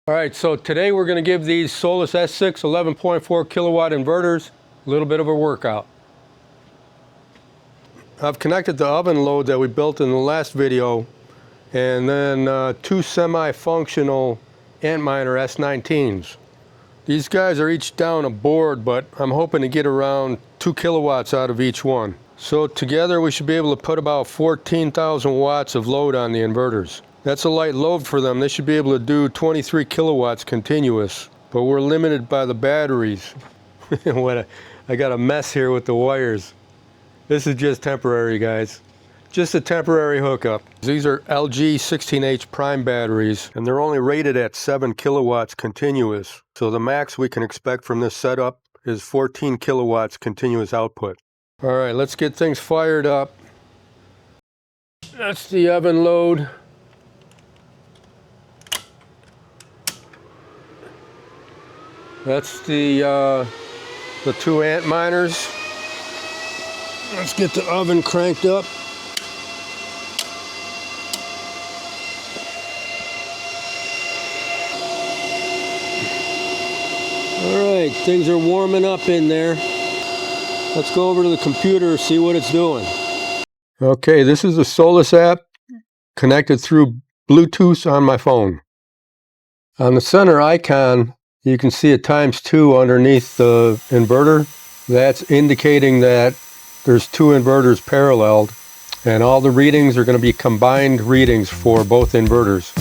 All right, so today we're going to give these Solis S6 11.4 kilowatt inverters a little bit of a workout. I've connected the oven load that we built in the last video, and then two semi-functional Antminer S19s. These guys are each down a board, but I'm hoping to get around 2 kilowatts out of each one. So together we should be able to put about 14,000 watts of load on the inverters. That's a light load for them. They should be able to do 23 kilowatts continuous, but we're limited by the batteries. I got a mess here with the wires. This is just temporary, guys. Just a temporary hookup. These are LG 16H prime batteries, and they're only rated at 7 kilowatts continuous. So the max we can expect from this setup is 14 kilowatts continuous output. All right, let's get things fired up. That's the oven load. That's the two Antminers. Let's get the oven cranked up. All right, things are warming up in there. Let's go over to the computer and see what it's doing. Okay, this is the Solis app connected through Bluetooth on my phone. On the center icon, you can see a ×2 underneath the inverter. That's indicating that there's two inverters paralleled, and all the readings are going to be combined readings for both inverters.